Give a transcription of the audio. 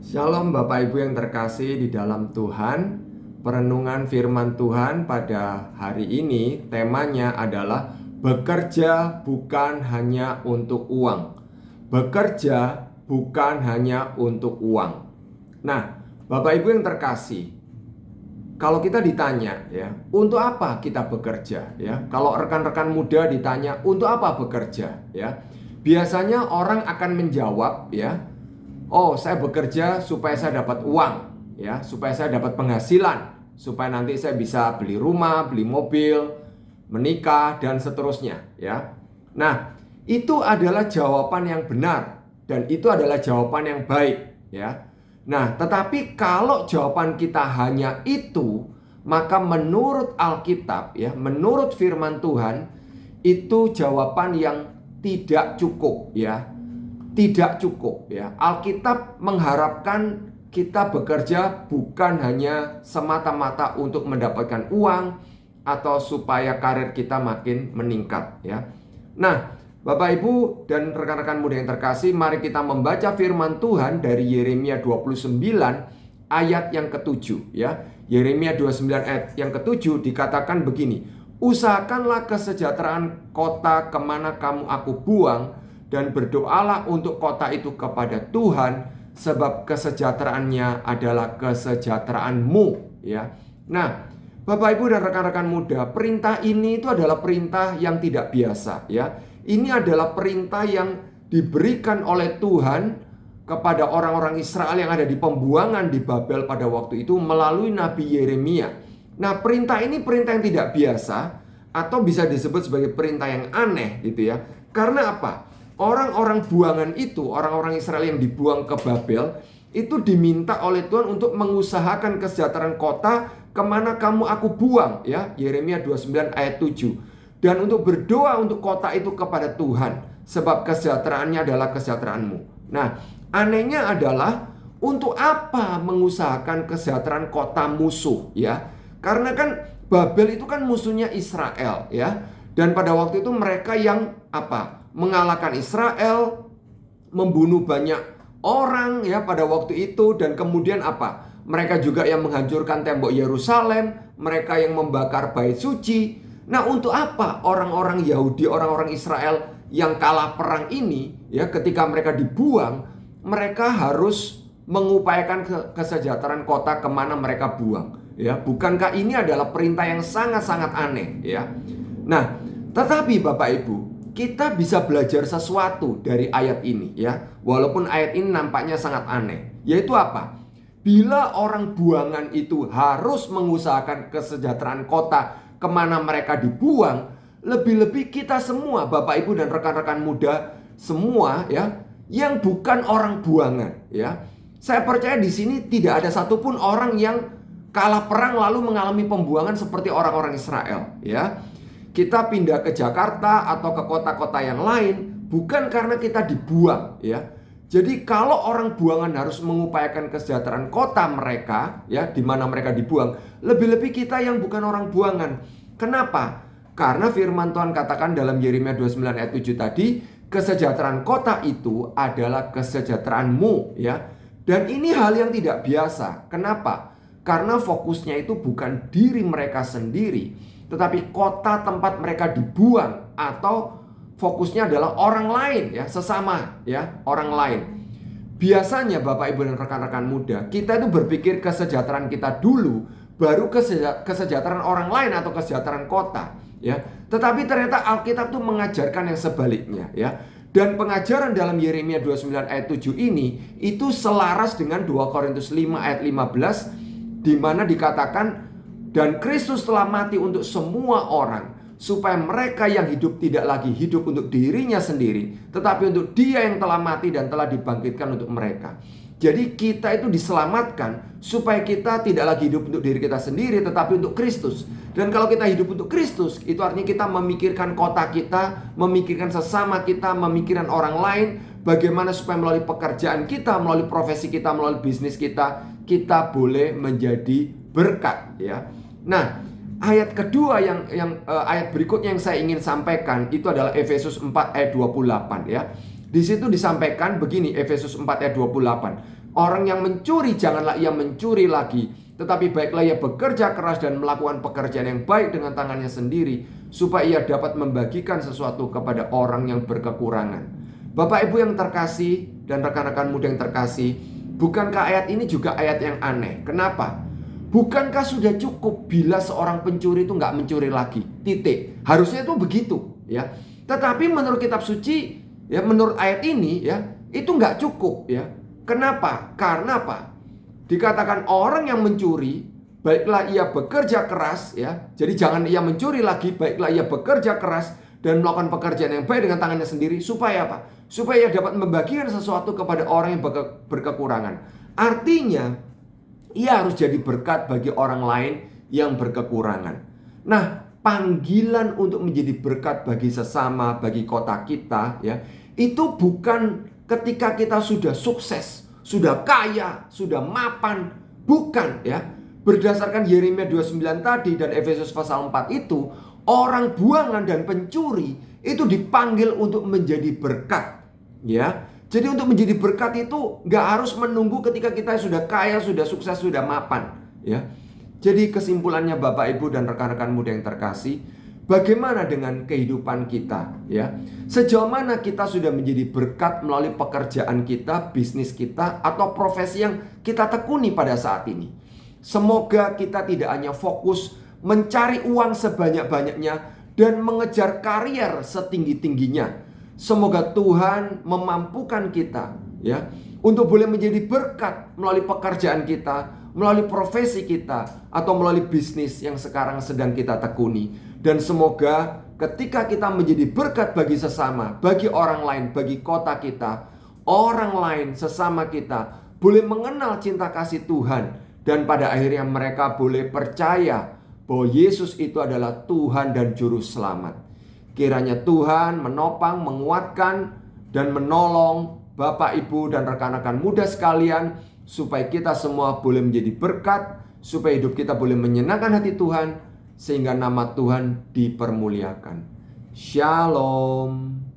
Shalom Bapak Ibu yang terkasih di dalam Tuhan. Perenungan firman Tuhan pada hari ini temanya adalah bekerja bukan hanya untuk uang. Bekerja bukan hanya untuk uang. Nah, Bapak Ibu yang terkasih, kalau kita ditanya ya, untuk apa kita bekerja ya? Kalau rekan-rekan muda ditanya, untuk apa bekerja ya? Biasanya orang akan menjawab ya, oh, saya bekerja supaya saya dapat uang, ya, supaya saya dapat penghasilan, supaya nanti saya bisa beli rumah, beli mobil, menikah dan seterusnya, ya. Nah, itu adalah jawaban yang benar dan itu adalah jawaban yang baik, ya. Nah, tetapi kalau jawaban kita hanya itu, maka menurut Alkitab, ya, menurut firman Tuhan, itu jawaban yang tidak cukup, ya. Tidak cukup ya. Alkitab mengharapkan kita bekerja bukan hanya semata-mata untuk mendapatkan uang atau supaya karir kita makin meningkat ya. Nah, Bapak Ibu dan rekan-rekan muda yang terkasih, mari kita membaca firman Tuhan dari Yeremia 29 ayat yang ke-7 ya. Yeremia 29 ayat yang ke-7 dikatakan begini: usahakanlah kesejahteraan kota kemana kamu aku buang, dan berdoalah untuk kota itu kepada Tuhan, sebab kesejahteraannya adalah kesejahteraanmu ya. Nah, Bapak Ibu dan rekan-rekan muda, perintah ini itu adalah perintah yang tidak biasa ya. Ini adalah perintah yang diberikan oleh Tuhan kepada orang-orang Israel yang ada di pembuangan di Babel pada waktu itu melalui Nabi Yeremia. Nah, perintah ini perintah yang tidak biasa atau bisa disebut sebagai perintah yang aneh gitu ya. Karena apa? Orang-orang buangan itu, orang-orang Israel yang dibuang ke Babel, itu diminta oleh Tuhan untuk mengusahakan kesejahteraan kota kemana kamu aku buang ya. Yeremia 29 ayat 7. Dan untuk berdoa untuk kota itu kepada Tuhan, sebab kesejahteraannya adalah kesejahteraanmu. Nah, anehnya adalah untuk apa mengusahakan kesejahteraan kota musuh ya? Karena kan Babel itu kan musuhnya Israel ya. Dan pada waktu itu mereka yang apa? Mengalahkan Israel, membunuh banyak orang ya pada waktu itu, dan kemudian apa? Mereka juga yang menghancurkan tembok Yerusalem, mereka yang membakar bait suci. Nah, untuk apa orang-orang Yahudi, orang-orang Israel yang kalah perang ini ya, ketika mereka dibuang, mereka harus mengupayakan kesejahteraan kota kemana mereka buang ya? Bukankah ini adalah perintah yang sangat-sangat aneh ya? Nah, tetapi Bapak Ibu, kita bisa belajar sesuatu dari ayat ini ya. Walaupun ayat ini nampaknya sangat aneh. Yaitu apa? Bila orang buangan itu harus mengusahakan kesejahteraan kota kemana mereka dibuang, lebih-lebih kita semua Bapak Ibu dan rekan-rekan muda semua ya, yang bukan orang buangan ya. Saya percaya di sini tidak ada satupun orang yang kalah perang lalu mengalami pembuangan seperti orang-orang Israel ya. Kita pindah ke Jakarta atau ke kota-kota yang lain bukan karena kita dibuang ya. Jadi kalau orang buangan harus mengupayakan kesejahteraan kota mereka ya, di mana mereka dibuang, lebih-lebih kita yang bukan orang buangan. Kenapa? Karena firman Tuhan katakan dalam Yeremia 29 ayat 7 tadi, kesejahteraan kota itu adalah kesejahteraanmu ya. Dan ini hal yang tidak biasa. Kenapa? Karena fokusnya itu bukan diri mereka sendiri, tetapi kota tempat mereka dibuang, atau fokusnya adalah orang lain ya, sesama ya, orang lain. Biasanya Bapak Ibu dan rekan-rekan muda, kita itu berpikir kesejahteraan kita dulu, baru kesejahteraan orang lain atau kesejahteraan kota ya. Tetapi ternyata Alkitab itu mengajarkan yang sebaliknya ya. Dan pengajaran dalam Yeremia 29 ayat 7 ini itu selaras dengan 2 Korintus 5 ayat 15, di mana dikatakan, dan Kristus telah mati untuk semua orang, supaya mereka yang hidup tidak lagi hidup untuk dirinya sendiri, tetapi untuk Dia yang telah mati dan telah dibangkitkan untuk mereka. Jadi kita itu diselamatkan supaya kita tidak lagi hidup untuk diri kita sendiri, tetapi untuk Kristus. Dan kalau kita hidup untuk Kristus, itu artinya kita memikirkan kota kita, memikirkan sesama kita, memikirkan orang lain, bagaimana supaya melalui pekerjaan kita, melalui profesi kita, melalui bisnis kita, kita boleh menjadi berkat ya. Nah, ayat kedua ayat berikutnya yang saya ingin sampaikan itu adalah Efesus 4 ayat 28 ya. Di situ disampaikan begini, Efesus 4 ayat 28. Orang yang mencuri, janganlah ia mencuri lagi, tetapi baiklah ia bekerja keras dan melakukan pekerjaan yang baik dengan tangannya sendiri, supaya ia dapat membagikan sesuatu kepada orang yang berkekurangan. Bapak Ibu yang terkasih dan rekan-rekan muda yang terkasih, bukankah ayat ini juga ayat yang aneh? Kenapa? Bukankah sudah cukup bila seorang pencuri itu nggak mencuri lagi? Titik. Harusnya itu begitu, ya. Tetapi menurut kitab suci, ya, menurut ayat ini, ya, itu nggak cukup, ya. Kenapa? Karena apa? Dikatakan orang yang mencuri, baiklah ia bekerja keras, ya. Jadi jangan ia mencuri lagi, baiklah ia bekerja keras dan melakukan pekerjaan yang baik dengan tangannya sendiri. Supaya apa? Supaya ia dapat membagikan sesuatu kepada orang yang berkekurangan. Artinya, ia harus jadi berkat bagi orang lain yang berkekurangan. Nah, panggilan untuk menjadi berkat bagi sesama, bagi kota kita, ya, itu bukan ketika kita sudah sukses, sudah kaya, sudah mapan. Bukan, ya. Berdasarkan Yeremia 29 tadi dan Efesus pasal 4 itu, orang buangan dan pencuri itu dipanggil untuk menjadi berkat, ya. Jadi untuk menjadi berkat itu gak harus menunggu ketika kita sudah kaya, sudah sukses, sudah mapan, ya. Jadi kesimpulannya Bapak Ibu dan rekan-rekan muda yang terkasih, bagaimana dengan kehidupan kita, ya? Sejauh mana kita sudah menjadi berkat melalui pekerjaan kita, bisnis kita, atau profesi yang kita tekuni pada saat ini? Semoga kita tidak hanya fokus mencari uang sebanyak-banyaknya dan mengejar karier setinggi-tingginya. Semoga Tuhan memampukan kita, ya, untuk boleh menjadi berkat melalui pekerjaan kita, melalui profesi kita, atau melalui bisnis yang sekarang sedang kita tekuni. Dan semoga ketika kita menjadi berkat bagi sesama, bagi orang lain, bagi kota kita, orang lain sesama kita boleh mengenal cinta kasih Tuhan. Dan pada akhirnya mereka boleh percaya bahwa Yesus itu adalah Tuhan dan Juru Selamat. Kiranya Tuhan menopang, menguatkan, dan menolong Bapak, Ibu, dan rekan-rekan muda sekalian, supaya kita semua boleh menjadi berkat, supaya hidup kita boleh menyenangkan hati Tuhan, sehingga nama Tuhan dipermuliakan. Shalom.